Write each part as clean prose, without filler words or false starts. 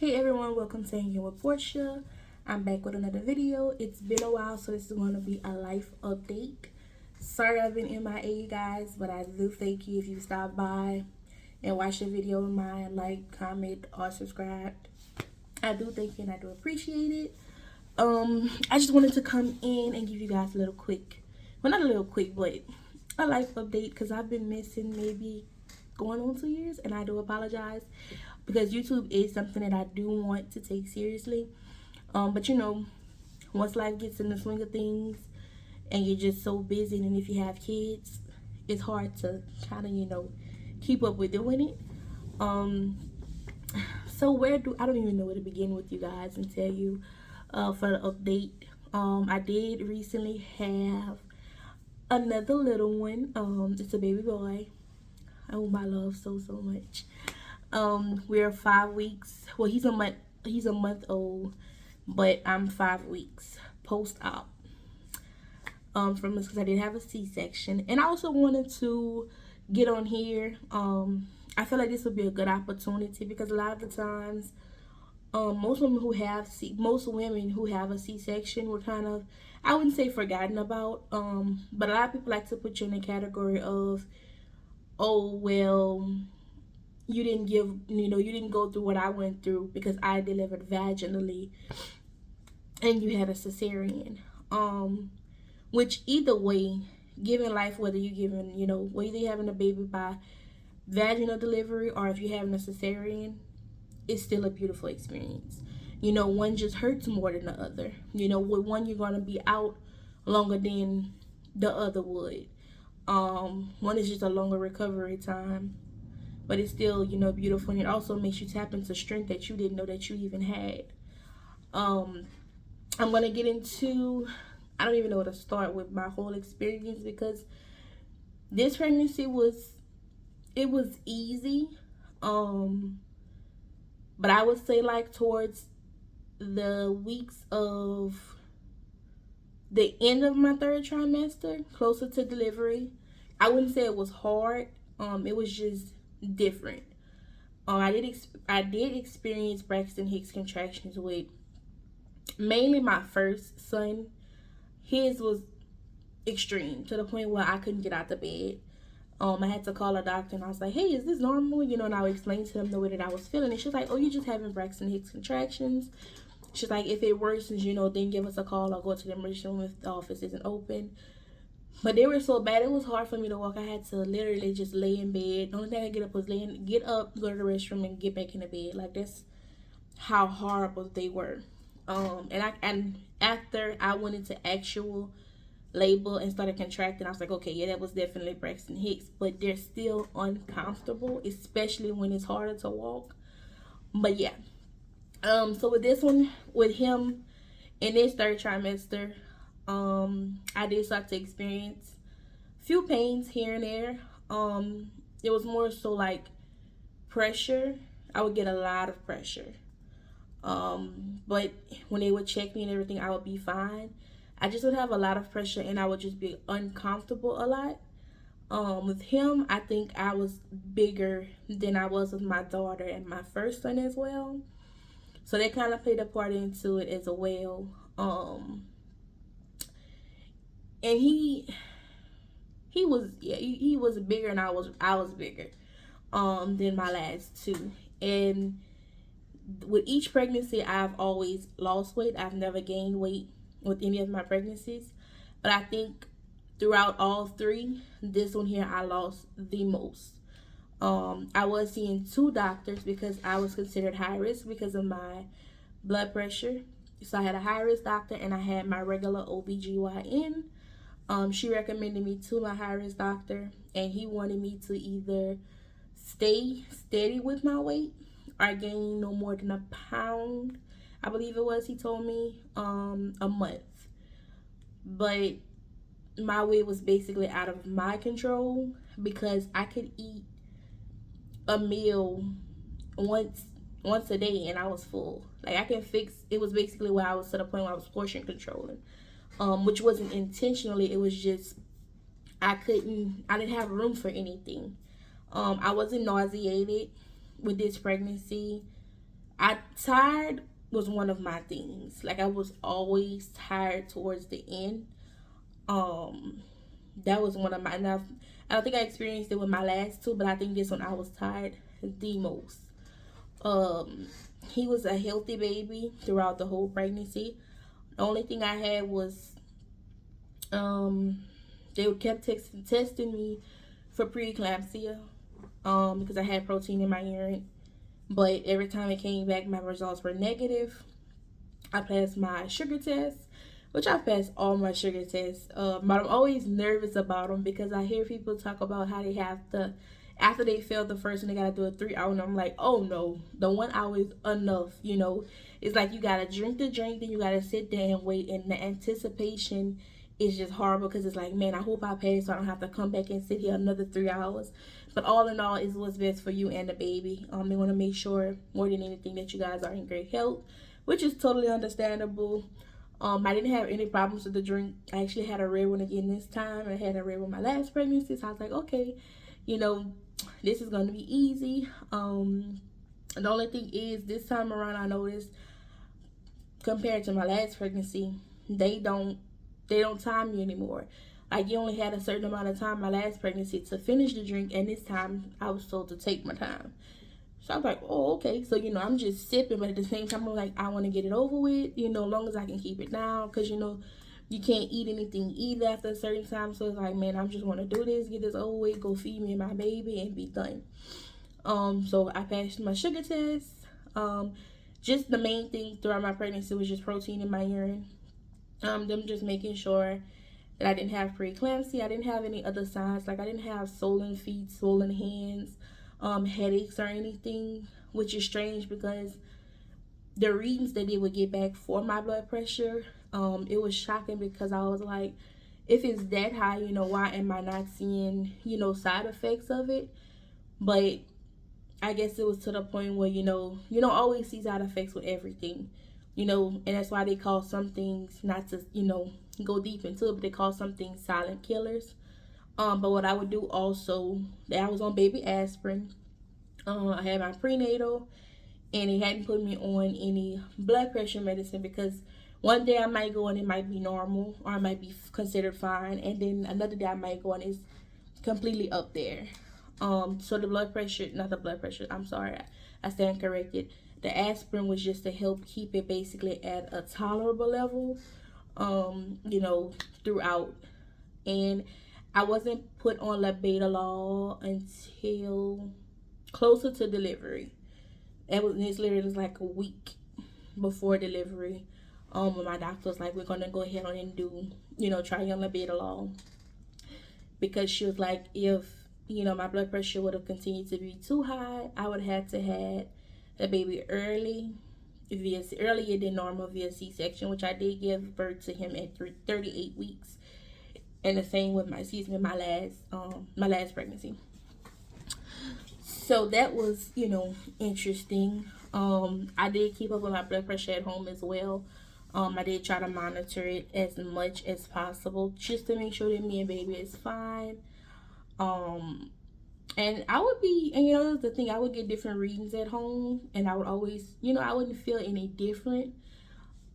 Hey everyone, welcome to Hanging with Portia. I'm back with another video. It's been a while, so this is going to be a life update. Sorry I've been MIA, guys, but I do thank you if you stop by and watch the video of mine, like, comment, or subscribe. I do thank you and I do appreciate it. I just wanted to come in and give you guys a little quick, well, not a little quick, but a life update because I've been missing maybe going on 2 years, and I do apologize because YouTube is something that I do want to take seriously. But you know, once life gets in the swing of things and you're just so busy, and if you have kids, it's hard to kind of keep up with doing it. So I don't even know where to begin with you guys and tell you for the update. I did recently have another little one. It's a baby boy. Oh, my love so much. We're 5 weeks. Well, he's a month old, but I'm 5 weeks post-op. From this because I did have a C-section, and I also wanted to get on here. I feel like this would be a good opportunity because a lot of the times, most women who have a C-section were kind of, I wouldn't say forgotten about, but a lot of people like to put you in the category of, oh well, you didn't go through what I went through because I delivered vaginally and you had a cesarean. Which either way, given life, whether whether you're having a baby by vaginal delivery or if you're having a cesarean, it's still a beautiful experience. One just hurts more than the other. With one you're gonna be out longer than the other would. One is just a longer recovery time, but it's still beautiful, and it also makes you tap into strength that you didn't know that you even had. I'm gonna get into, I don't even know where to start with my whole experience because this pregnancy was easy, but I would say like towards the weeks of the end of my third trimester, closer to delivery, I wouldn't say it was hard. It was just different. I did experience Braxton Hicks contractions with mainly my first son. His was extreme to the point where I couldn't get out the bed. I had to call a doctor and I was like, hey, is this normal? And I would explain to them the way that I was feeling. And she's like, oh, you're just having Braxton Hicks contractions. She's like, if it worsens, then give us a call or go to the emergency room if the office isn't open. But they were so bad, it was hard for me to walk. I had to literally just lay in bed. The only thing I get up was get up, go to the restroom, and get back in the bed. Like, that's how horrible they were. And after I went into actual labor and started contracting, I was like, okay, yeah, that was definitely Braxton Hicks. But they're still uncomfortable, especially when it's harder to walk. But yeah. So with this one, with him in his third trimester, I did start to experience a few pains here and there. It was more so like pressure. I would get a lot of pressure. But when they would check me and everything, I would be fine. I just would have a lot of pressure and I would just be uncomfortable a lot. With him, I think I was bigger than I was with my daughter and my first son as well. So they kind of played a part into it as well. And he was bigger, and I was bigger than my last two. And with each pregnancy, I've always lost weight. I've never gained weight with any of my pregnancies. But I think throughout all three, this one here I lost the most. I was seeing 2 doctors because I was considered high risk because of my blood pressure. So I had a high risk doctor and I had my regular OBGYN. She recommended me to my high risk doctor, and he wanted me to either stay steady with my weight or gain no more than a pound, I believe it was, he told me, a month. But my weight was basically out of my control because I could eat a meal once a day and I was full. Like, it was basically where I was to the point where I was portion controlling, which wasn't intentionally. It was just I didn't have room for anything. I wasn't nauseated with this pregnancy. I tired was one of my things. Like I was always tired towards the end. Um, that was one of my. Now, I don't think I experienced it with my last two, but I think this one I was tired the most. Um, he was a healthy baby throughout the whole pregnancy. The only thing I had was um, they kept testing me for preeclampsia because I had protein in my urine. But every time it came back, my results were negative. I passed my sugar test, which I passed all my sugar tests. But I'm always nervous about them because I hear people talk about how they have to, after they fail the first one, they gotta do a 3 hour. And I'm like, oh no, the 1 hour is enough. It's like you gotta drink the drink, then you gotta sit there and wait, and the anticipation is just horrible because it's like, man, I hope I pass so I don't have to come back and sit here another 3 hours. But all in all, is what's best for you and the baby. They want to make sure more than anything that you guys are in great health, which is totally understandable. I didn't have any problems with the drink. I actually had a red one again this time. I had a red one my last pregnancy, so I was like, okay, you know, this is gonna be easy. The only thing is, this time around, I noticed compared to my last pregnancy, they don't they don't time you anymore. Like you only had a certain amount of time my last pregnancy to finish the drink, and this time I was told to take my time. So I was like, oh, okay. So, I'm just sipping, but at the same time, I'm like, I want to get it over with, as long as I can keep it down. Because, you can't eat anything either after a certain time. So it's like, man, I just want to do this, get this over with, go feed me and my baby, and be done. So I passed my sugar test. Just the main thing throughout my pregnancy was just protein in my urine. Them just making sure that I didn't have preeclampsia. I didn't have any other signs. Like I didn't have swollen feet, swollen hands, headaches or anything, which is strange because the readings that they would get back for my blood pressure, it was shocking because I was like, if it's that high, why am I not seeing, side effects of it? But I guess it was to the point where, you don't always see side effects with everything, and that's why they call some things, not to, go deep into it, but they call some things silent killers. But what I would do also, that I was on baby aspirin. I had my prenatal, and they hadn't put me on any blood pressure medicine because one day I might go and it might be normal or I might be considered fine, and then another day I might go and it's completely up there. So the blood pressure, not the blood pressure, I'm sorry, I stand corrected. The aspirin was just to help keep it basically at a tolerable level, throughout. And I wasn't put on labetalol until closer to delivery. It's literally like a week before delivery. When my doctor was like, we're gonna go ahead and do, try on labetalol, because she was like, if my blood pressure would have continued to be too high, I would have to had the baby earlier than normal via C-section, which I did give birth to him at 38 weeks, and the same with my last pregnancy. So that was interesting. I did keep up with my blood pressure at home as well. I did try to monitor it as much as possible just to make sure that me and baby is fine. Um, and I would be, and that's the thing, I would get different readings at home, and I would always, I wouldn't feel any different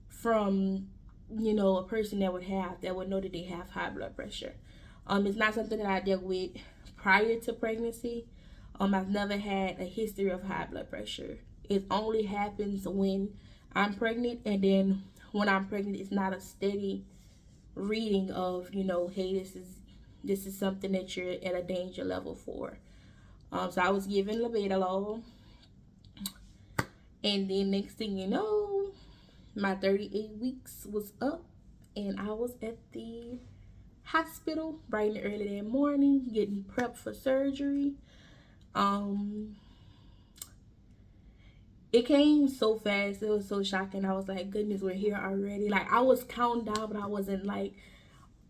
from, a person that would know that they have high blood pressure. It's not something that I dealt with prior to pregnancy. I've never had a history of high blood pressure. It only happens when I'm pregnant, and then when I'm pregnant, it's not a steady reading of, hey, this is something that you're at a danger level for. So I was given labetalol, and then next thing you know, my 38 weeks was up, and I was at the hospital bright and early that morning getting prepped for surgery. It came so fast. It was so shocking. I was like, goodness, we're here already. Like, I was counting down, but I wasn't like,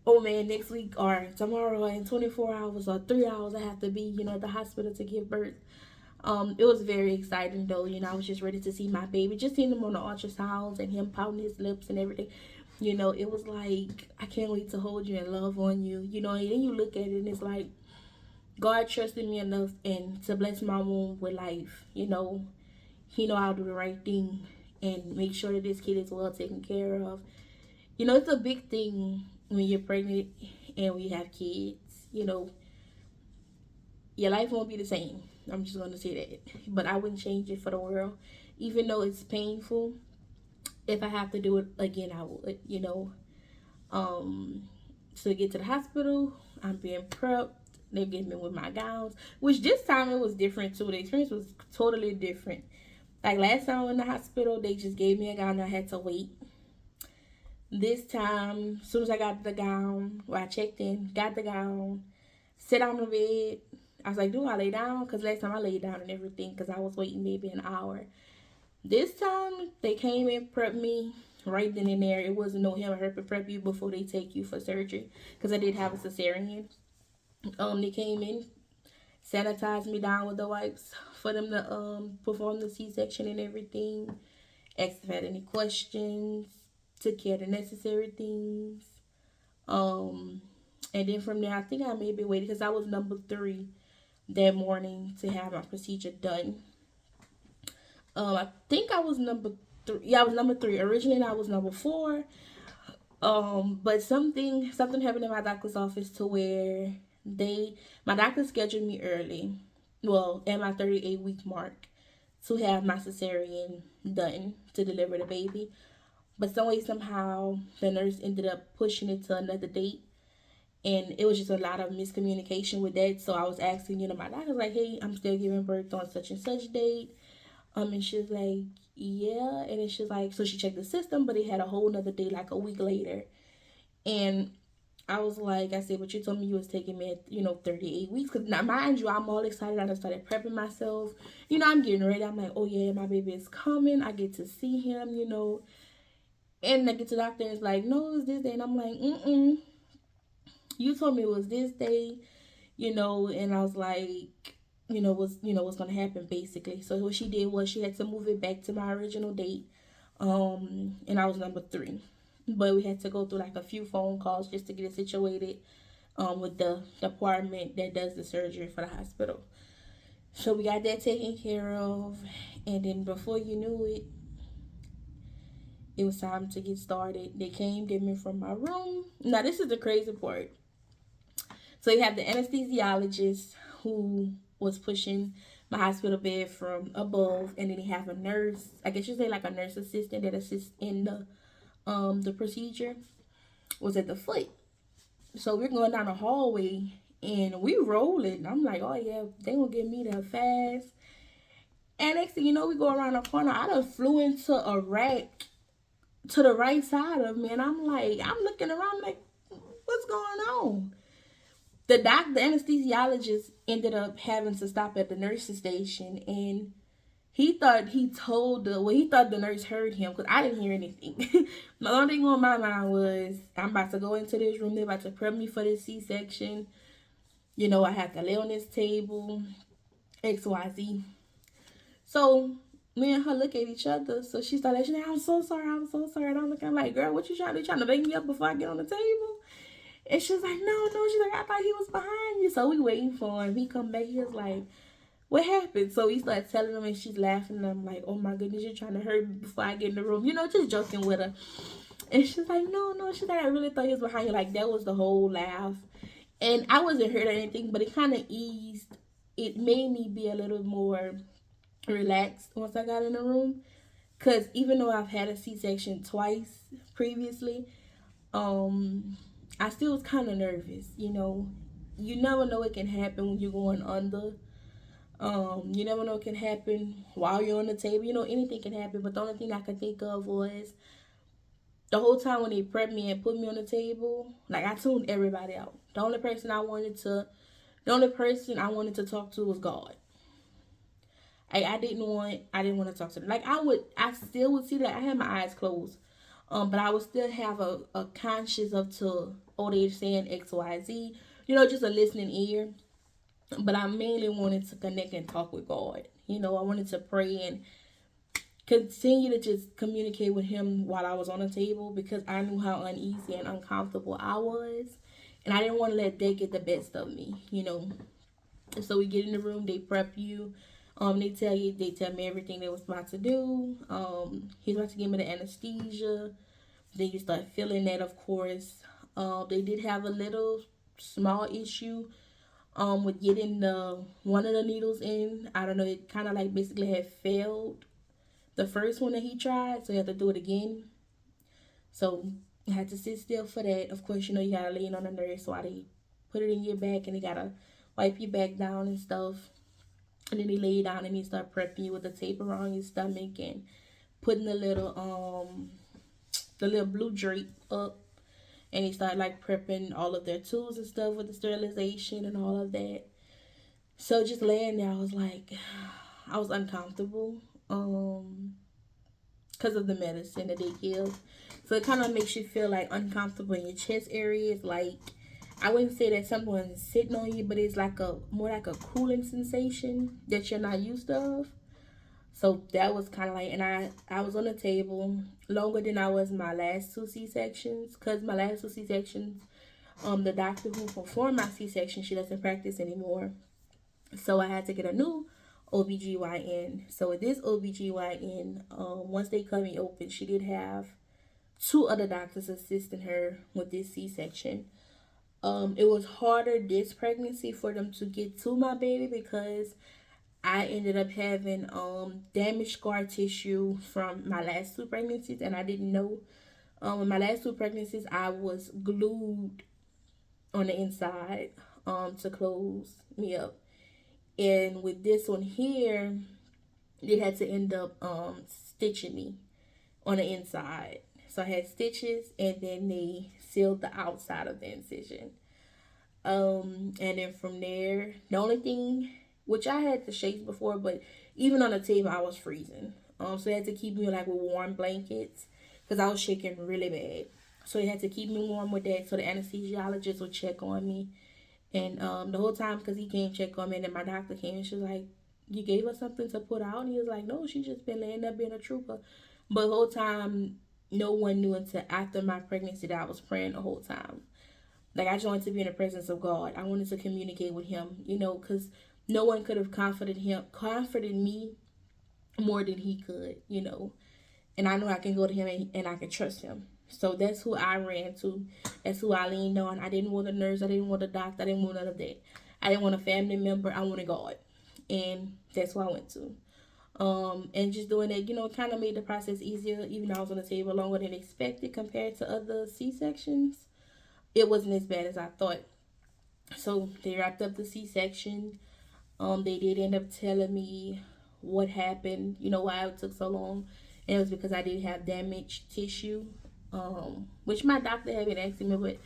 oh man, next week or tomorrow in 24 hours or 3 hours I have to be, at the hospital to give birth. It was very exciting though. I was just ready to see my baby. Just seeing him on the ultrasounds and him pouting his lips and everything. It was like, I can't wait to hold you and love on you. And then you look at it and it's like, God trusted me enough and to bless my womb with life. he know I'll do the right thing and make sure that this kid is well taken care of. You know, it's a big thing when you're pregnant and we have kids. You know, your life won't be the same. I'm just gonna say that. But I wouldn't change it for the world. Even though it's painful, if I have to do it again, I would, you know. To get to the hospital, I'm being prepped. They're getting me with my gowns, which this time it was different too. The experience was totally different. Like last time I went in the hospital, they just gave me a gown and I had to wait. This time, as soon as I got the gown, well, I checked in, got the gown, sit on the bed. I was like, do I lay down? Because last time I laid down and everything because I was waiting maybe an hour. This time, they came and prepped me right then and there. It wasn't no hem or her to prep you before they take you for surgery because I did have a cesarean. They came in, sanitized me down with the wipes for them to perform the C-section and everything. Asked if I had any questions, took care of the necessary things. Um, and then from there, I think I maybe waited because I was number 3 that morning to have my procedure done. I think I was number 3. Yeah, I was number 3. Originally, I was number 4. But something happened in my doctor's office to where my doctor scheduled me early. Well, at my 38-week mark to have my cesarean done to deliver the baby. But some way somehow the nurse ended up pushing it to another date. And it was just a lot of miscommunication with that. So I was asking, my doctor's like, hey, I'm still giving birth on such and such date. And she's like, yeah. And then she's like, so she checked the system, but it had a whole nother day, like a week later. And I was like, I said, but you told me you was taking me at, 38 weeks. Because now, mind you, I'm all excited. I just started prepping myself. I'm getting ready. I'm like, oh, yeah, my baby is coming. I get to see him. And I get to the doctor and it's like, no, it's this day. And I'm like, you told me it was this day, and I was like, what's gonna happen basically. So what she did was she had to move it back to my original date. And I was number 3. But we had to go through like a few phone calls just to get it situated with the department that does the surgery for the hospital. So we got that taken care of, and then before you knew it, it was time to get started. They came, get me from my room. Now this is the crazy part. So you have the anesthesiologist who was pushing my hospital bed from above, and then you have a nurse. I guess you say like a nurse assistant that assists in the procedure was at the foot. So we're going down the hallway and we rolling. I'm like, oh yeah, they gonna get me there fast. And next thing you know, we go around the corner. I done flew into a rack to the right side of me, and I'm looking around like, what's going on? The anesthesiologist ended up having to stop at the nurse's station, and he thought the nurse heard him because I didn't hear anything. The only thing on my mind was, I'm about to go into this room. They're about to prep me for this C-section. I have to lay on this table, XYZ. So me and her look at each other. So she started, she's like, I'm so sorry. And I'm looking like, girl, what you trying to do? You trying to wake me up before I get on the table? And she's like, no. She's like, I thought he was behind you. So we waiting for him. He come back. He was like, what happened? So he started telling him, and she's laughing. And I'm like, oh my goodness, you're trying to hurt me before I get in the room. Just joking with her. And she's like, no. She's like, I really thought he was behind you. Like, that was the whole laugh. And I wasn't hurt or anything, but it kind of eased. It made me be a little more relaxed once I got in the room. Because even though I've had a C-section twice previously, I still was kind of nervous. You never know what can happen when you're going under. You never know what can happen while you're on the table. Anything can happen. But the only thing I could think of was the whole time when they prepped me and put me on the table, like I tuned everybody out. The only person I wanted to talk to was God. I didn't want to talk to them. Like I still would see that I had my eyes closed. But I would still have a conscience of they're saying XYZ, just a listening ear. But I mainly wanted to connect and talk with God. I wanted to pray and continue to just communicate with him while I was on the table, because I knew how uneasy and uncomfortable I was. And I didn't want to let that get the best of me. So we get in the room, they prep you. They tell me everything they was about to do. He's about to give me the anesthesia. Then you start feeling that, of course. They did have a little small issue with getting the one of the needles in. I don't know. It kind of like basically had failed the first one that he tried, so he had to do it again. So I had to sit still for that. Of course, you gotta lean on the nurse while they put it in your back, and they gotta wipe your back down and stuff. And then they lay you down and they start prepping you with the tape around your stomach and putting the little blue drape up, and they start like prepping all of their tools and stuff with the sterilization and all of that. So just laying there, I was like, I was uncomfortable, because of the medicine that they give. So it kind of makes you feel like uncomfortable in your chest areas. Like, I wouldn't say that someone's sitting on you, but it's like a more like a cooling sensation that you're not used of. So that was kind of like, and I was on the table longer than I was my last two C sections, because my last two C sections, the doctor who performed my C section, she doesn't practice anymore. So I had to get a new OBGYN. So with this OBGYN, once they cut me open, she did have two other doctors assisting her with this C section. It was harder this pregnancy for them to get to my baby because I ended up having damaged scar tissue from my last two pregnancies, and I didn't know. In my last two pregnancies, I was glued on the inside to close me up, and with this one here, they had to end up stitching me on the inside. So I had stitches, and then they sealed the outside of the incision. And then from there, the only thing, which I had the shakes before, but even on the table, I was freezing. So they had to keep me like with warm blankets because I was shaking really bad. So they had to keep me warm with that. So the anesthesiologist would check on me, and the whole time, because he came check on me, and then my doctor came and she was like, "You gave her something to put out?" And he was like, "No, she just been laying there being a trooper." But the whole time, no one knew until after my pregnancy that I was praying the whole time. Like, I just wanted to be in the presence of God. I wanted to communicate with Him, because no one could have comforted me more than He could. And I know I can go to Him, and I can trust Him. So that's who I ran to. That's who I leaned on. I didn't want a nurse. I didn't want a doctor. I didn't want none of that. I didn't want a family member. I wanted God. And that's who I went to. And just doing that, kind of made the process easier, even though I was on the table longer than expected compared to other C-sections. It wasn't as bad as I thought. So they wrapped up the C-section. They did end up telling me what happened, why it took so long. And it was because I did have damaged tissue, which my doctor had been asking me, but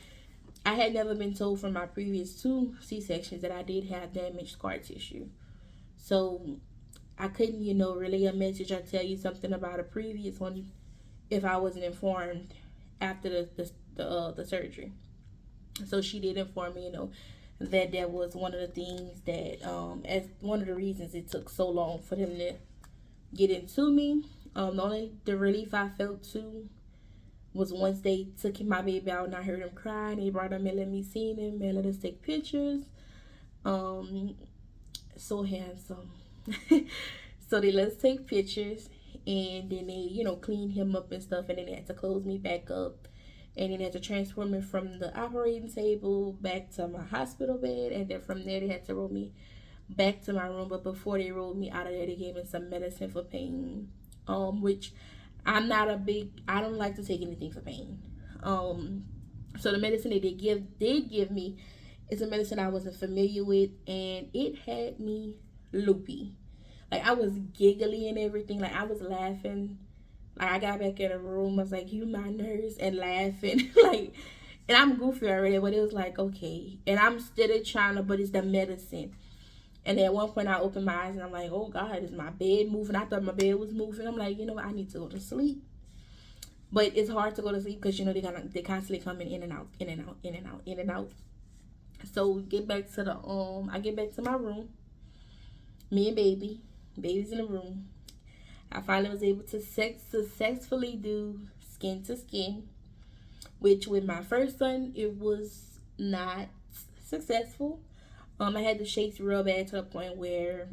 I had never been told from my previous two C-sections that I did have damaged scar tissue. So I couldn't, relay a message or tell you something about a previous one if I wasn't informed after the surgery. So she did inform me, that was one of the things that, as one of the reasons it took so long for them to get into me. The relief I felt too was once they took my baby out and I heard him cry, and they brought him and let me see him and let us take pictures. Um, so handsome. So they let us take pictures, and then they, cleaned him up and stuff, and then they had to close me back up. And then they had to transfer me from the operating table back to my hospital bed. And then from there, they had to roll me back to my room. But before they rolled me out of there, they gave me some medicine for pain. Which I don't like to take anything for pain. So the medicine they did give me is a medicine I wasn't familiar with. And it had me loopy. Like, I was giggly and everything. Like, I was laughing. Like, I got back in the room. I was like, "You my nurse," and laughing. Like, and I'm goofy already, but it was like, okay. And I'm still trying to, but it's the medicine. And at one point, I opened my eyes and I'm like, "Oh God, is my bed moving?" I thought my bed was moving. I'm like, I need to go to sleep. But it's hard to go to sleep because they constantly coming in and out, in and out, in and out, in and out. So I get back to my room. Me and baby's in the room. I finally was able to successfully do skin to skin, which with my first son, it was not successful. I had the shakes real bad to the point where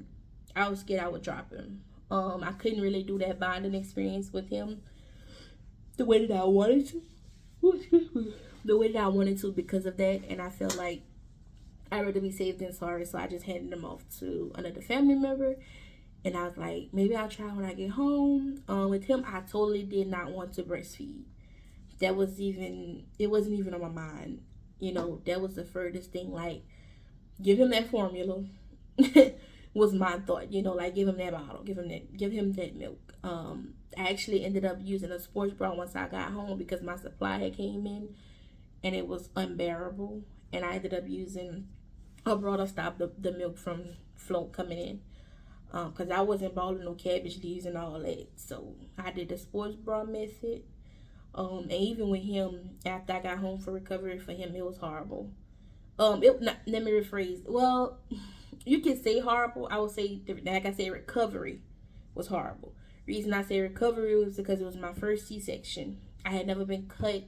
I was scared I would drop him. I couldn't really do that bonding experience with him the way that I wanted to. The way that I wanted to because of that, and I felt like I'd rather be safe than sorry, so I just handed him off to another family member. And I was like, maybe I'll try when I get home. With him, I totally did not want to breastfeed. It wasn't even on my mind. That was the furthest thing. Like, give him that formula was my thought. Like give him that bottle, give him that milk. I actually ended up using a sports bra once I got home because my supply had came in and it was unbearable. And I ended up using a bra to stop the milk from flow coming in. Because I wasn't balling no cabbage leaves and all that. So I did the sports bra method. And even with him, after I got home for recovery for him, it was horrible. Let me rephrase. Well, you can say horrible. I would say, like I said, recovery was horrible. Reason I say recovery was because it was my first C-section. I had never been cut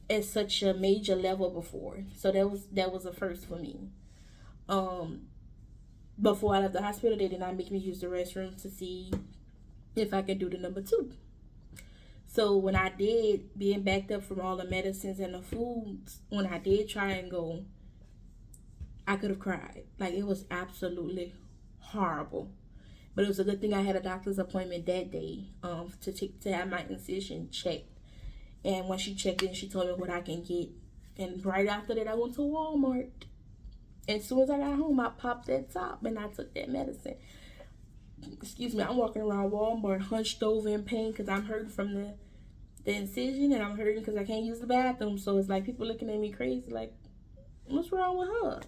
at such a major level before, so that was a first for me. Before I left the hospital, they did not make me use the restroom to see if I could do the number two. So when I did, being backed up from all the medicines and the foods, when I did try and go, I could have cried. Like, it was absolutely horrible. But it was a good thing I had a doctor's appointment that day to have my incision checked. And when she checked in, she told me what I can get. And right after that, I went to Walmart. And as soon as I got home, I popped that top and I took that medicine. Excuse me, I'm walking around Walmart hunched over in pain because I'm hurting from the incision, and I'm hurting because I can't use the bathroom. So it's like people looking at me crazy, like, what's wrong with her?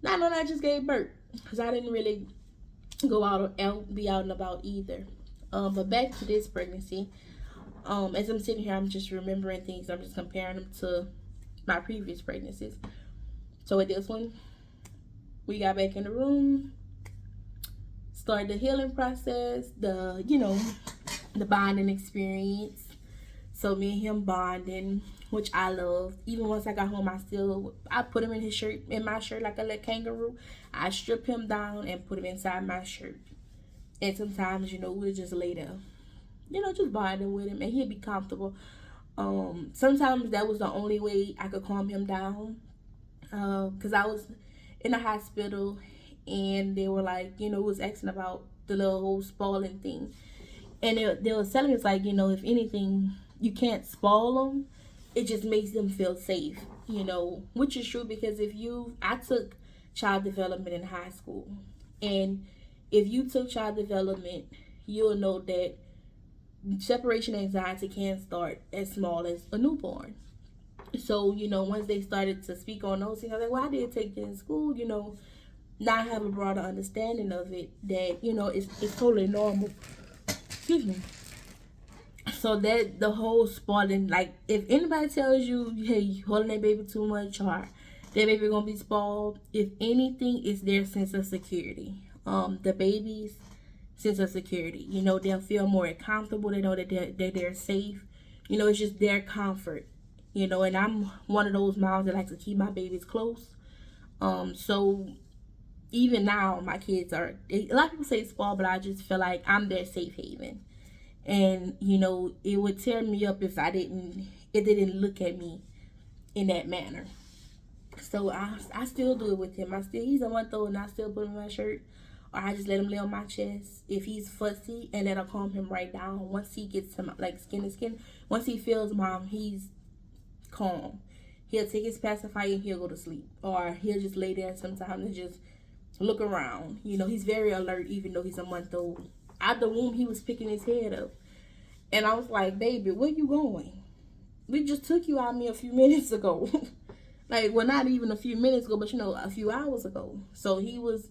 Not knowing I just gave birth because I didn't really go be out and about either. But back to this pregnancy. As I'm sitting here, I'm just remembering things. I'm just comparing them to my previous pregnancies. So with this one, we got back in the room, started the healing process, the bonding experience. So me and him bonding, which I loved. Even once I got home, I put him in my shirt like a little kangaroo. I strip him down and put him inside my shirt. And sometimes, we'll just lay there, just bonding with him, and he'd be comfortable. Sometimes that was the only way I could calm him down. Because I was in the hospital and they were like, was asking about the little whole spoiling thing. And they were telling us, like, if anything, you can't spoil them. It just makes them feel safe, which is true because I took child development in high school. And if you took child development, you'll know that separation anxiety can start as small as a newborn. So, once they started to speak on those things, I was like, well, I did take it in school, now I have a broader understanding of it, that, it's totally normal. Excuse me. So that the whole spoiling, like, if anybody tells you, hey, you holding that baby too much, or that baby gonna be spoiled, if anything, it's their sense of security. The baby's sense of security. They'll feel more comfortable. They know that they're safe. It's just their comfort. And I'm one of those moms that likes to keep my babies close. So even now, my kids a lot of people say spoiled, but I just feel like I'm their safe haven. And, it would tear me up if it didn't look at me in that manner. So I still do it with him. He's a month old and I still put him in my shirt. Or I just let him lay on my chest. If he's fussy, and that'll calm him right down. Once he gets him, like, skin to skin, once he feels mom, he's calm. He'll take his pacifier and he'll go to sleep. Or he'll just lay there sometimes and just look around. He's very alert even though he's a month old. Out the womb, he was picking his head up. And I was like, baby, where you going? We just took you out of me a few minutes ago. Like, well, not even a few minutes ago, but, a few hours ago. So he was,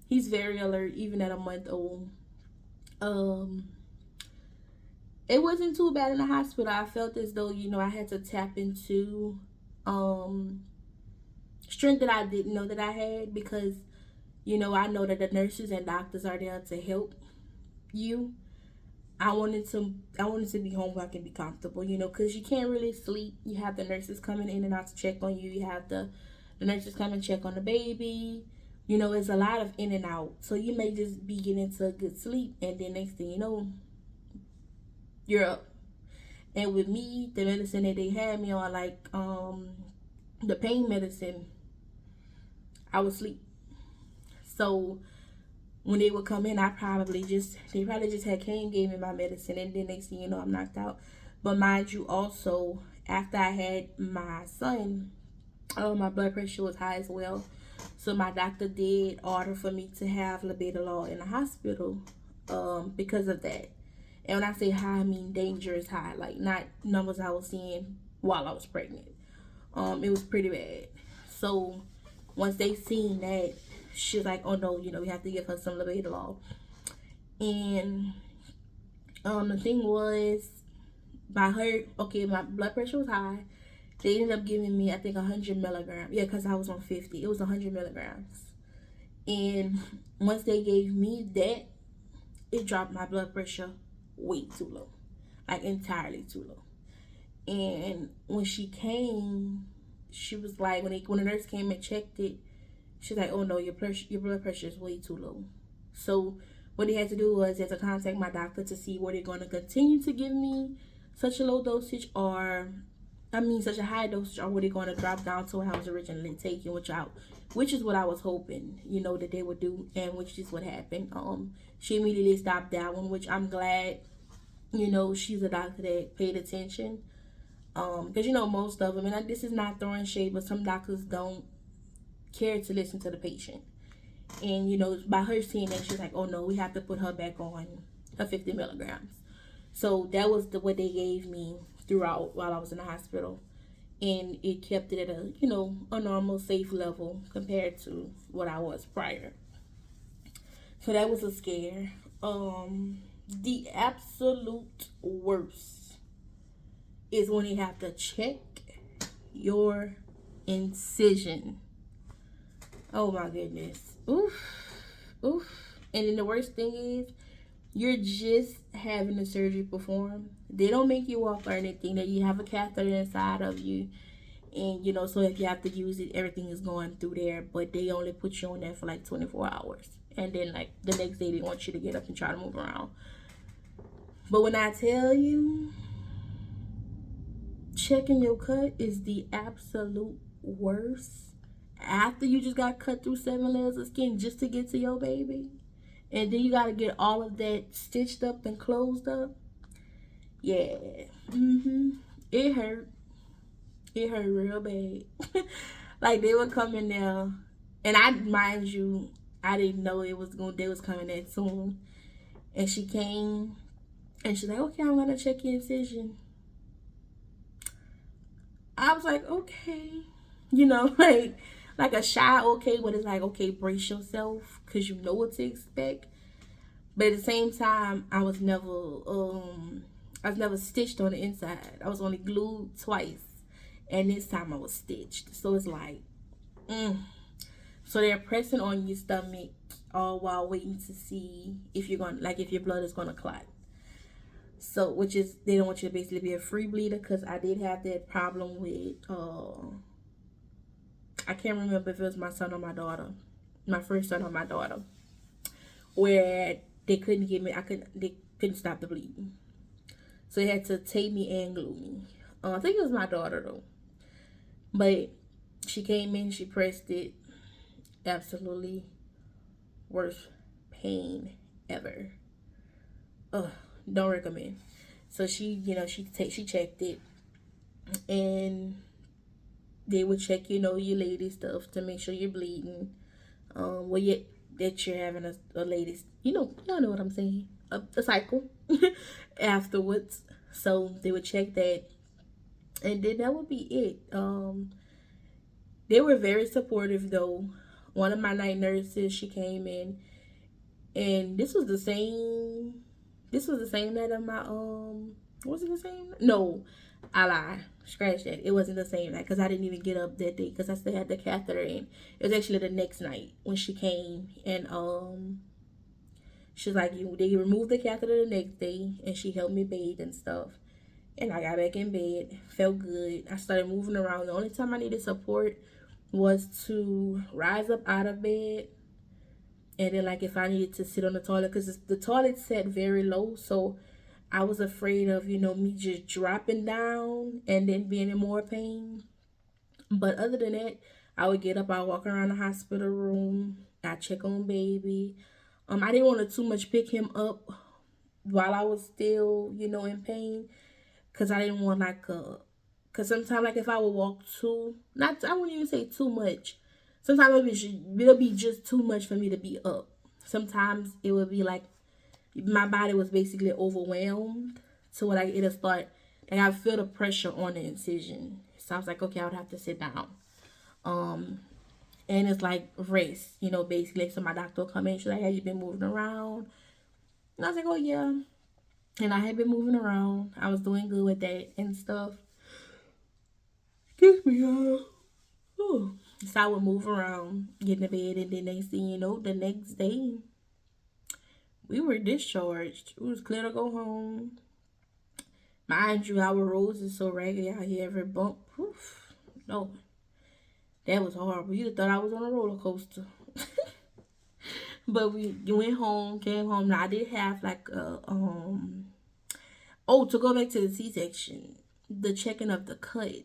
he's very alert even at a month old. It wasn't too bad in the hospital. I felt as though, I had to tap into strength that I didn't know that I had, because, I know that the nurses and doctors are there to help you. I wanted to be home where I can be comfortable, because you can't really sleep. You have the nurses coming in and out to check on you. You have the nurses come and check on the baby. It's a lot of in and out. So you may just be getting into a good sleep, and then next thing you know, you're up. And with me, the medicine that they had me on, like the pain medicine, I would sleep. So when they would come in, they probably just had came, gave me my medicine, and then next thing you know, I'm knocked out. But mind you, also after I had my son, my blood pressure was high as well. So my doctor did order for me to have labetalol in the hospital, because of that. And when I say high, I mean dangerous high, like not numbers I was seeing while I was pregnant. It was pretty bad. So once they seen that, she was like, "Oh no, we have to give her some labetalol." And the thing was, by her, okay, my blood pressure was high. They ended up giving me, I think, 100 milligrams. Yeah, because I was on 50. It was 100 milligrams. And once they gave me that, it dropped my blood pressure way too low, like entirely too low. And when she came, she was like, when the nurse came and checked it, she's like, "Oh no, your blood pressure is way too low." So what they had to do was they had to contact my doctor to see were they going to continue to give me such a low dosage, or I mean such a high dosage, or were they going to drop down to what I was originally taking, which is what I was hoping, that they would do, and which is what happened. She immediately stopped that one, which I'm glad. She's a doctor that paid attention. Because most of them, and this is not throwing shade, but some doctors don't care to listen to the patient. And by her seeing that, she's like, "Oh no, we have to put her back on her 50 milligrams." So that was what they gave me throughout while I was in the hospital, and it kept it at a normal, safe level compared to what I was prior. So that was a scare. The absolute worst is when you have to check your incision. Oh my goodness. Oof. Oof. And then the worst thing is, you're just having the surgery performed. They don't make you walk or anything. That you have a catheter inside of you. And so if you have to use it, everything is going through there. But they only put you on there for like 24 hours. And then like the next day they want you to get up and try to move around. But when I tell you, checking your cut is the absolute worst. After you just got cut through 7 layers of skin just to get to your baby, and then you got to get all of that stitched up and closed up. Yeah. It hurt. It hurt real bad. Like they would come in there, and mind you, I didn't know they was coming that soon. And she came, and she's like, "Okay, I'm gonna check your incision." I was like, "Okay," like a shy okay, but it's like, okay, brace yourself, because you know what to expect. But at the same time, I was never stitched on the inside. I was only glued twice, and this time I was stitched. So it's like, so they're pressing on your stomach all while waiting to see if if your blood is gonna clot. So, which is, they don't want you to basically be a free bleeder, because I did have that problem with, I can't remember if it was my son or my daughter, my first son or my daughter, where they couldn't stop the bleeding. So they had to tape me and glue me. I think it was my daughter though. But she came in, she pressed it. Absolutely worst pain ever. Ugh, don't recommend. So she checked it, and they would check, your lady stuff to make sure you're bleeding. That you're having a lady, y'all know what I'm saying, a cycle afterwards. So they would check that, and then that would be it. They were very supportive though. One of my night nurses, she came in, and this was the same. This was the same night of my Was it the same? No, I lied. Scratch that. It wasn't the same night, because I didn't even get up that day, because I still had the catheter in. It was actually the next night when she came, and she was like, they removed the catheter the next day, and she helped me bathe and stuff. And I got back in bed, felt good. I started moving around. The only time I needed support was to rise up out of bed And then like if I needed to sit on the toilet, because the toilet sat very low, so I was afraid of me just dropping down and then being in more pain. But other than that, I would get up, I walk around the hospital room, I check on baby. I didn't want to too much pick him up while I was still in pain, because I didn't want like a, because sometimes like if I would walk too, not I wouldn't even say too much. Sometimes it'll be just too much for me to be up. Sometimes it would be like my body was basically overwhelmed, so like it'll start like I feel the pressure on the incision. So I was like, okay, I would have to sit down. Um, and it's like rest, basically. So my doctor will come in. She's like, "Have you been moving around?" And I was like, "Oh yeah." And I had been moving around. I was doing good with that and stuff. Excuse me, y'all. Whew. So I would move around, get in the bed, and then next thing you know, the next day we were discharged. We was clear to go home. Mind you, our roads is so raggedy out here. Every bump, oof, no, that was horrible. You'd have thought I was on a roller coaster. But we went home, came home. Now I did have like a Oh, to go back to the C-section, the checking of the cut,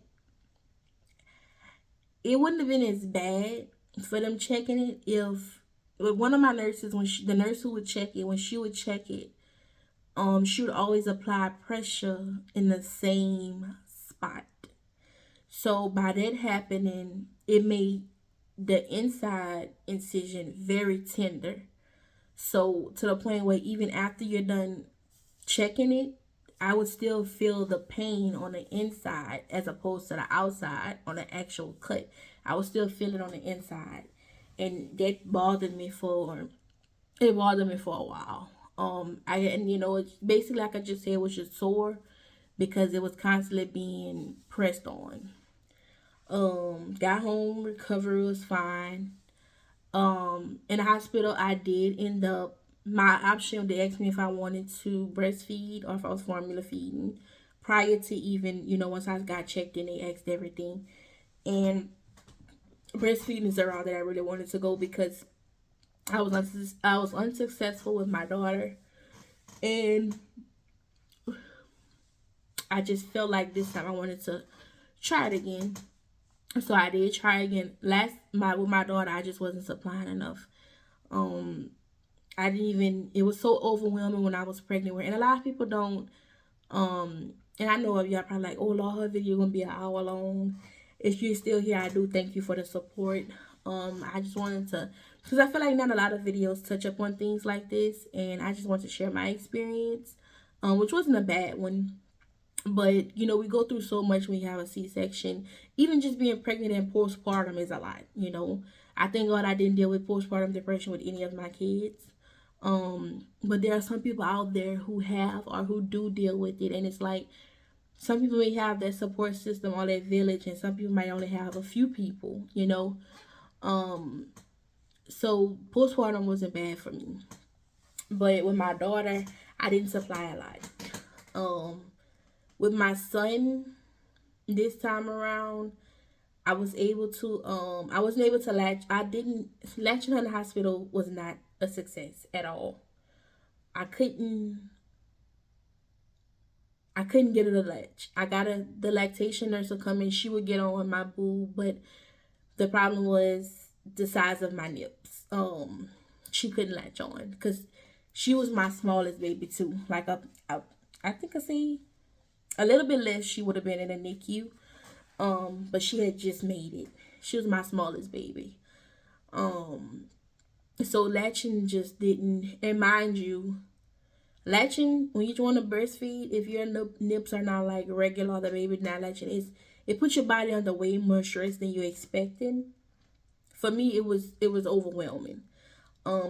it wouldn't have been as bad for them checking it if one of my nurses, the nurse who would check it, when she would check it, she would always apply pressure in the same spot. So by that happening, it made the inside incision very tender. So to the point where even after you're done checking it, I would still feel the pain on the inside as opposed to the outside on the actual cut. I would still feel it on the inside. And that bothered me for a while. It's basically like I just said, it was just sore because it was constantly being pressed on. Got home, recovery was fine. In the hospital, I did end up, my option, they asked me if I wanted to breastfeed or if I was formula feeding prior to even, once I got checked in, they asked everything. And breastfeeding is the route that I really wanted to go because I was unsuccessful with my daughter, and I just felt like this time I wanted to try it again. So I did try again. With my daughter, I just wasn't supplying enough. Um, I didn't even. It was so overwhelming when I was pregnant, and a lot of people don't. And I know of y'all probably like, oh Lord, her video gonna be an hour long. If you're still here, I do thank you for the support. I just wanted to, because I feel like not a lot of videos touch up on things like this, and I just want to share my experience, which wasn't a bad one. But we go through so much when you have a C-section. Even just being pregnant and postpartum is a lot. I thank God I didn't deal with postpartum depression with any of my kids. But there are some people out there who have or who do deal with it, and it's like some people may have that support system or that village, and some people might only have a few people. Um, so postpartum wasn't bad for me, but with my daughter, I didn't supply a lot. Um, with my son, this time around, I wasn't able to latch. I didn't latching in the hospital was not a success at all. I couldn't I couldn't get her to latch. I got the lactation nurse to come in. She would get on my boob, but the problem was the size of my nips. She couldn't latch on because she was my smallest baby too. Like I think I see a little bit less. She would have been in a NICU. But she had just made it. She was my smallest baby. Um, so latching just didn't. And mind you, latching when you want to breastfeed, if your nips are not like regular, the baby not latching, it puts your body under way more stress than you're expecting. For me, it was overwhelming.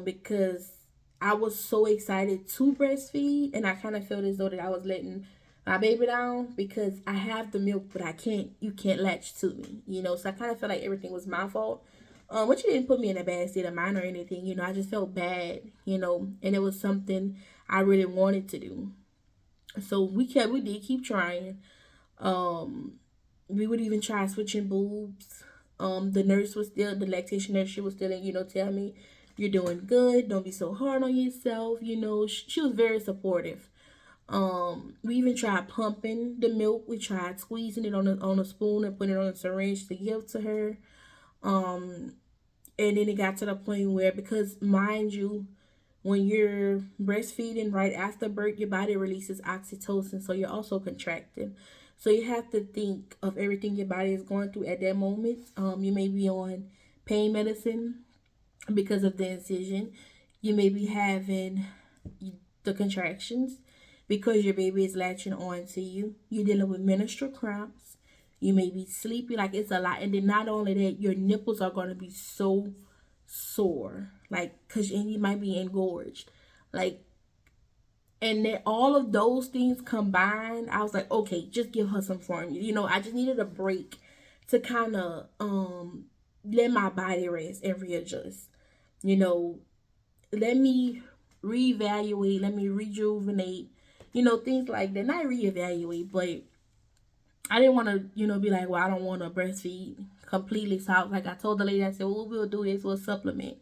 Because I was so excited to breastfeed, and I kind of felt as though that I was letting my baby down because I have the milk, but you can't latch to me. So I kind of felt like everything was my fault. Which didn't put me in a bad state of mind or anything. I just felt bad, and it was something I really wanted to do. So we did keep trying. Um, we would even try switching boobs. The lactation nurse, she was still, tell me you're doing good. Don't be so hard on yourself. You know, she was very supportive. We even tried pumping the milk. We tried squeezing it on a spoon and putting it on a syringe to give to her. Um, and then it got to the point where, because mind you, when you're breastfeeding right after birth, your body releases oxytocin, so you're also contracting. So you have to think of everything your body is going through at that moment. You may be on pain medicine because of the incision. You may be having the contractions because your baby is latching on to you. You're dealing with menstrual cramps. You may be sleepy, like it's a lot. And then not only that, your nipples are going to be so sore, like, and you might be engorged, like, and then all of those things combined, I was like, okay, just give her some formula. You know, I just needed a break to kind of let my body rest and readjust. You know, let me reevaluate, let me rejuvenate, you know, things like that. Not reevaluate, but I didn't want to, you know, be like, well, I don't want to breastfeed completely. So I was like, I told the lady, I said, well, what we'll do is we'll supplement.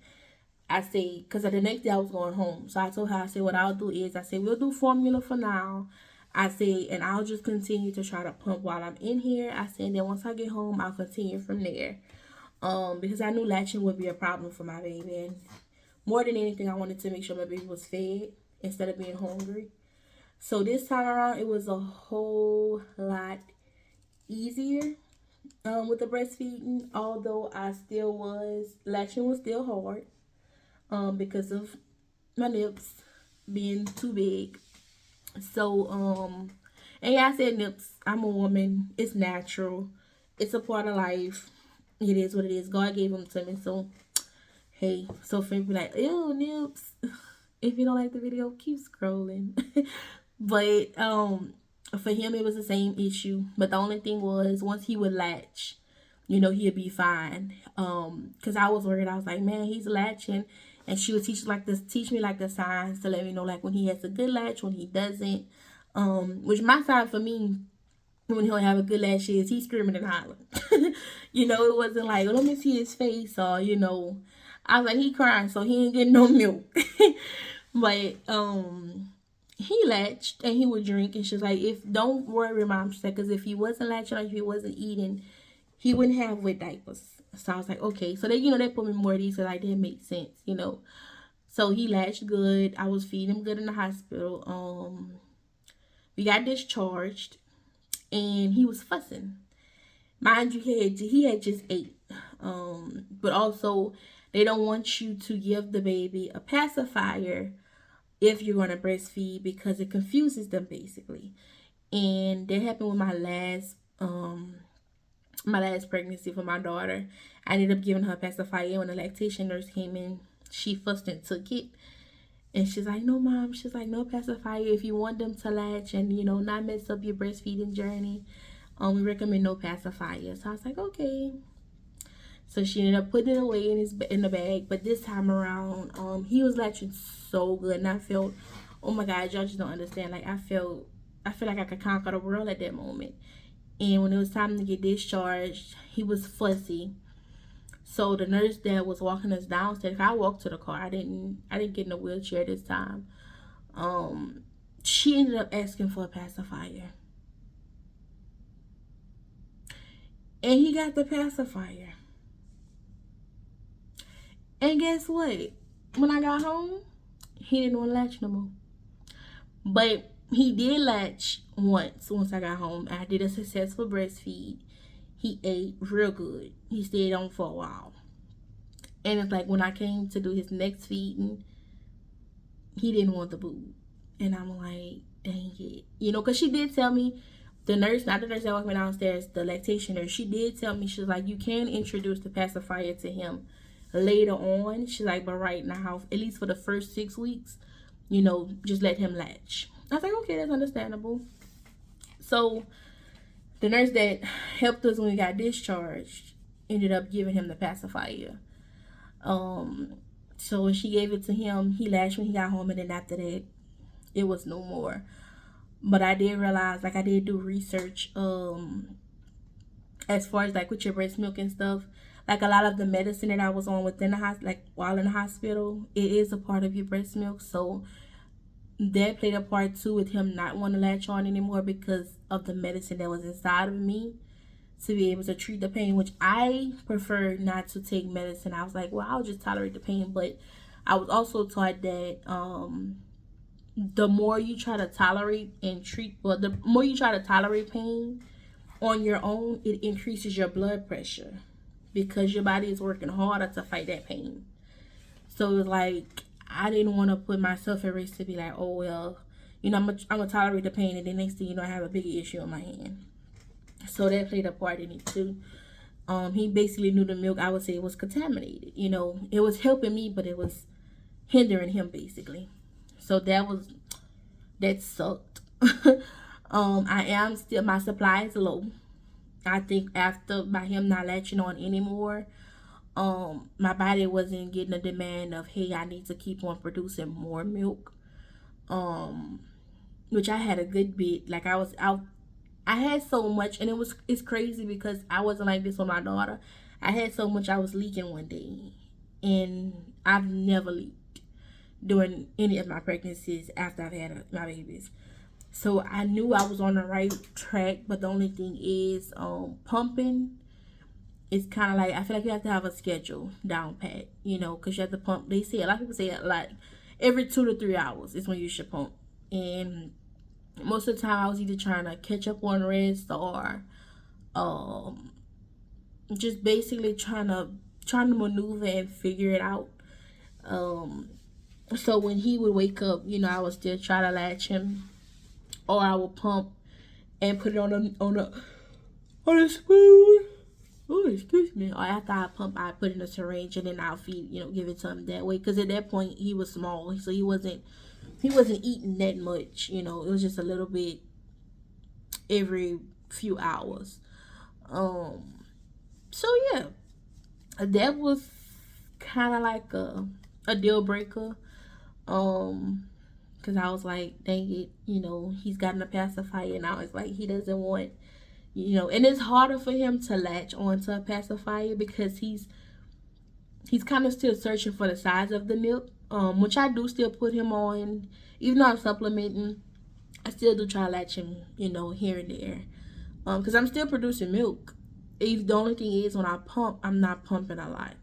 I say, because the next day I was going home. So I told her, I said, what I'll do is, I said, we'll do formula for now. I say, and I'll just continue to try to pump while I'm in here. I said, and then once I get home, I'll continue from there. Because I knew latching would be a problem for my baby. And more than anything, I wanted to make sure my baby was fed instead of being hungry. So this time around, it was a whole lot easier with the breastfeeding. Although latching was still hard because of my nips being too big. So, and yeah, I said nips. I'm a woman. It's natural. It's a part of life. It is what it is. God gave them to me. So, hey, so for me be like, ew, nips. If you don't like the video, keep scrolling. But for him it was the same issue. But the only thing was, once he would latch, you know, he'd be fine. Because I was worried. I was like, man, he's latching. And she would teach me like the signs to let me know, like, when he has a good latch, when he doesn't. Which my sign for me, when he'll have a good latch, is he's screaming and hollering. You know, it wasn't like, oh, let me see his face, or, you know, I was like, he crying, so he ain't getting no milk. But he latched and he would drink, and she's like, if don't worry, mom, she said, because if he wasn't latching or if he wasn't eating, he wouldn't have wet diapers. So I was like, okay. So they, you know, they put me more of these, so like, that makes sense, you know. So he latched good. I was feeding him good in the hospital. We got discharged, and he was fussing. Mind you, he had just ate. But also, they don't want you to give the baby a pacifier if you're going to breastfeed, because it confuses them basically. And that happened with my last pregnancy for my daughter. I ended up giving her a pacifier. When the lactation nurse came in, she fussed and took it. And she's like, no, mom. She's like, no pacifier. If you want them to latch and, you know, not mess up your breastfeeding journey, we recommend no pacifier. So I was like, okay. So she ended up putting it away in the bag. But this time around, he was latching so good, and I felt, oh my God, y'all just don't understand. Like, I feel like I could conquer the world at that moment. And when it was time to get discharged, he was fussy. So the nurse that was walking us downstairs, I walked to the car. I didn't get in a wheelchair this time. She ended up asking for a pacifier, and he got the pacifier. And guess what? When I got home, he didn't want to latch no more. But he did latch once I got home. I did a successful breastfeed. He ate real good. He stayed on for a while. And it's like, when I came to do his next feeding, he didn't want the boob. And I'm like, dang it. You know, because she did tell me, the nurse, not the nurse that walked me downstairs, the lactation nurse, she did tell me, she's like, you can introduce the pacifier to him later on. She's like, but right now, at least for the first 6 weeks, you know, just let him latch. I was like, okay, that's understandable. So the nurse that helped us when we got discharged ended up giving him the pacifier. So when she gave it to him, he latched when he got home, and then after that, it was no more. But I did realize, like, I did do research, as far as like with your breast milk and stuff. like a lot of the medicine that I was on within the hospital, like while in the hospital, it is a part of your breast milk. So that played a part too with him not wanting to latch on anymore because of the medicine that was inside of me to be able to treat the pain, which I prefer not to take medicine. I was like, well, I'll just tolerate the pain. But I was also taught that the more you try to tolerate and treat, well, the more you try to tolerate pain on your own, it increases your blood pressure because your body is working harder to fight that pain. So it's like I didn't want to put myself at risk to be like, oh well, I'm gonna tolerate the pain, and the next thing you know, I have a bigger issue on my hand. So that played a part in it too. He basically knew the milk, I would say, was contaminated. It was helping me, but it was hindering him basically. So that sucked. I am still, my supply is low. I think after by him not latching on anymore, my body wasn't getting a demand of, hey, I need to keep on producing more milk. Which I had a good bit. Like I was out, I had so much, and it's crazy because I wasn't like this with my daughter. I had so much I was leaking one day, and I've never leaked during any of my pregnancies after I've had my babies. So I knew I was on the right track, but the only thing is, pumping. It's kind of like, I feel like you have to have a schedule down pat, because you have to pump. They say, a lot of people say it, like every 2 to 3 hours is when you should pump. And most of the time I was either trying to catch up on rest or just basically trying to maneuver and figure it out. So when he would wake up, I would still try to latch him, or I would pump and put it on a spoon. Oh, excuse me. Or after I pump, I put in a syringe and then I'll feed, give it to him that way. Because at that point he was small, so he wasn't eating that much. It was just a little bit every few hours. So yeah, that was kind of like a deal breaker. Because I was like, dang it, he's gotten a pacifier, and now it's like he doesn't want, and it's harder for him to latch onto a pacifier because he's kind of still searching for the size of the milk, which I do still put him on. Even though I'm supplementing, I still do try to latch him, here and there, because I'm still producing milk. If the only thing is, when I pump, I'm not pumping a lot.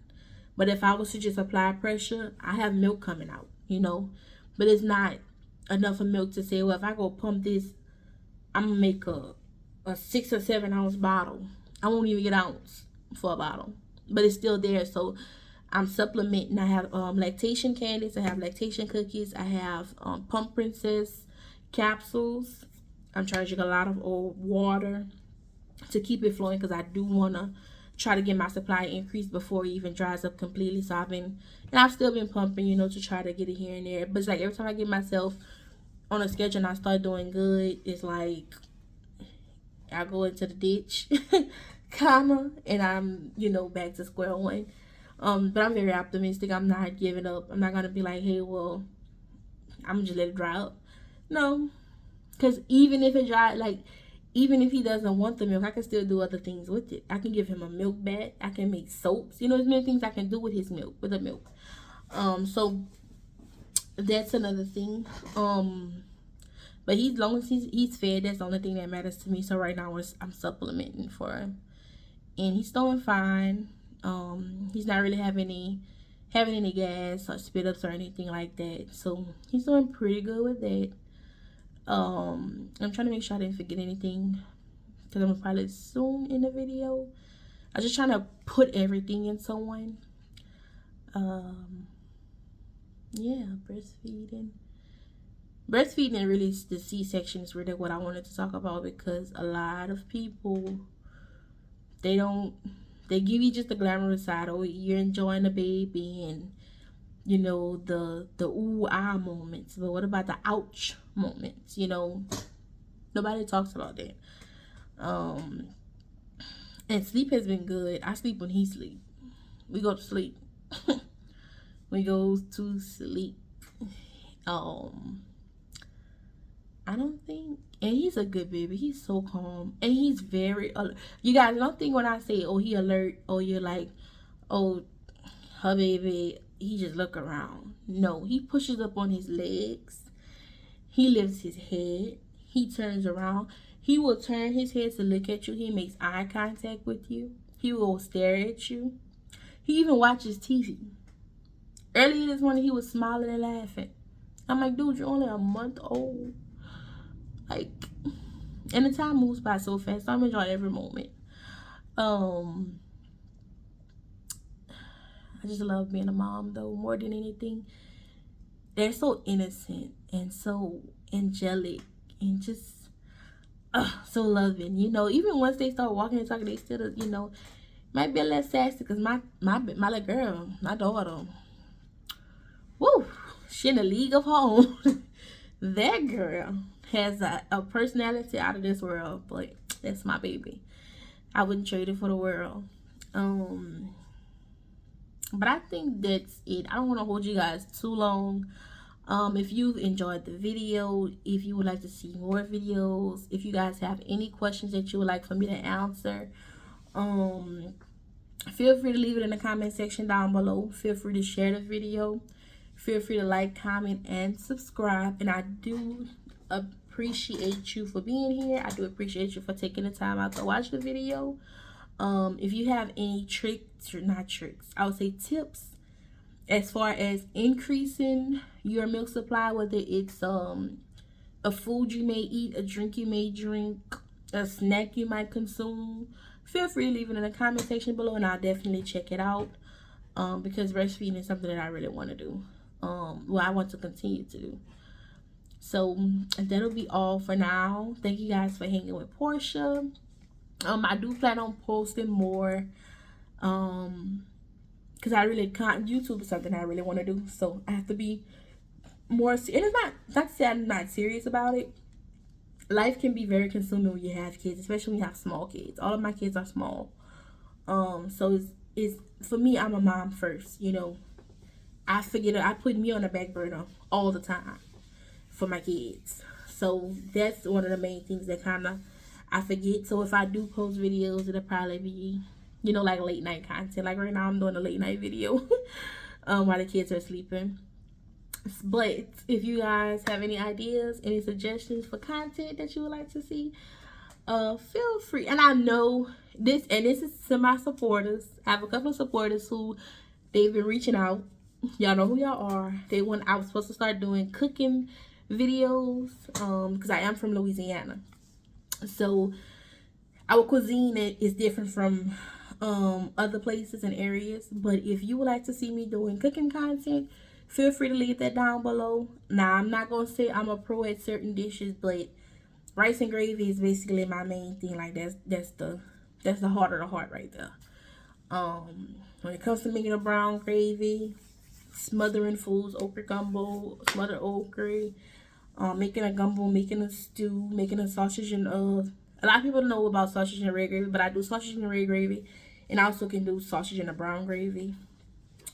But if I was to just apply pressure, I have milk coming out, but it's not enough of milk to say, well, if I go pump this, I'm gonna make a 6 or 7 ounce bottle. I won't even get an ounce for a bottle, but it's still there. So I'm supplementing. I have lactation candies. I have lactation cookies. I have Pump Princess capsules. I'm trying to drink a lot of water to keep it flowing because I do want to try to get my supply increased before it even dries up completely. So I've still been pumping, to try to get it here and there. But it's like every time I get myself on a schedule and I start doing good, it's like I go into the ditch, comma, and I'm, back to square one. But I'm very optimistic. I'm not giving up. I'm not gonna be like, hey, well, I'm gonna just let it dry up. No, because even if even if he doesn't want the milk, I can still do other things with it. I can give him a milk bath. I can make soaps. There's many things I can do with his milk, with the milk. So that's another thing. But as long as he's fed, that's the only thing that matters to me. So right now I'm supplementing for him, and he's doing fine. He's not really having any gas or spit ups or anything like that. So he's doing pretty good with that. I'm trying to make sure I didn't forget anything because I'm gonna probably soon in the video. I'm just trying to put everything into one. Yeah, breastfeeding. Breastfeeding and really the C-section is really what I wanted to talk about because a lot of people, they give you just the glamorous side. Oh, you're enjoying the baby and the ooh ah moments, but what about the ouch moments? Nobody talks about that. And sleep has been good. I sleep when he sleep. We go to sleep. We go to sleep. I don't think, and he's a good baby. He's so calm, and he's very. You guys don't think when I say, "Oh, he alert," or you're like, oh, her baby, he just look around. No, he pushes up on his legs. He lifts his head. He turns around. He will turn his head to look at you. He makes eye contact with you. He will stare at you. He even watches TV. Earlier this morning, he was smiling and laughing. I'm like, dude, you're only a month old. Like, and the time moves by so fast. So I'm enjoying every moment. I just love being a mom, though, more than anything. They're so innocent and so angelic and just so loving. You know, even once they start walking and talking, they still, you know, might be a little sassy because my little girl, my daughter, woo, she in a league of her own. That girl has a personality out of this world, but that's my baby. I wouldn't trade it for the world. But I think that's it. I don't want to hold you guys too long. If you've enjoyed the video, if you would like to see more videos, if you guys have any questions that you would like for me to answer, feel free to leave it in the comment section down below. Feel free to share the video. Feel free to like, comment, and subscribe. And I do appreciate you for being here. I do appreciate you for taking the time out to watch the video. If you have any tricks, or not tricks, I would say tips as far as increasing your milk supply, whether it's a food you may eat, a drink you may drink, a snack you might consume, feel free to leave it in the comment section below, and I'll definitely check it out. Because breastfeeding is something that I really want to do. Well, I want to continue to do. So that'll be all for now. Thank you guys for hanging with Portia. I do plan on posting more. Because I really can't. YouTube is something I really want to do. So I have to be more. And it's not to say I'm not serious about it. Life can be very consuming when you have kids, especially when you have small kids. All of my kids are small. So it's for me, I'm a mom first, you know. I put me on the back burner all the time for my kids. So that's one of the main things that kind of I forget. So if I do post videos, it'll probably be, you know, like late night content. Like right now I'm doing a late night video while the kids are sleeping. But if you guys have any ideas, any suggestions for content that you would like to see, feel free. And I know this is to my supporters. I have a couple of supporters who they've been reaching out. Y'all know who y'all are. I was supposed to start doing cooking videos because I am from Louisiana. So our cuisine is different from other places and areas. But if you would like to see me doing cooking content, feel free to leave that down below. Now, I'm not going to say I'm a pro at certain dishes, but rice and gravy is basically my main thing. Like that's the heart of the heart right there. When it comes to making a brown gravy, smothering foods, okra gumbo, smothered okra, making a gumbo, making a stew, making a sausage and a lot of people know about sausage and red gravy, but I do sausage and red gravy, and I also can do sausage and a brown gravy.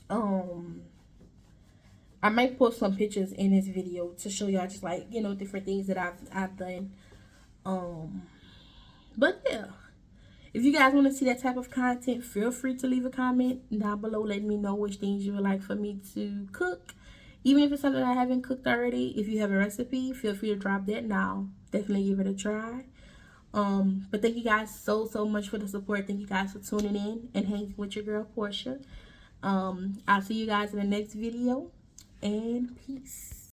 I might post some pictures in this video to show y'all just like, you know, different things that I've done. But yeah, if you guys want to see that type of content, feel free to leave a comment down below. Let me know which things you would like for me to cook. Even if it's something I haven't cooked already, if you have a recipe, feel free to drop that now. Definitely give it a try. But thank you guys so much for the support. Thank you guys for tuning in and hanging with your girl Portia. I'll see you guys in the next video, and peace.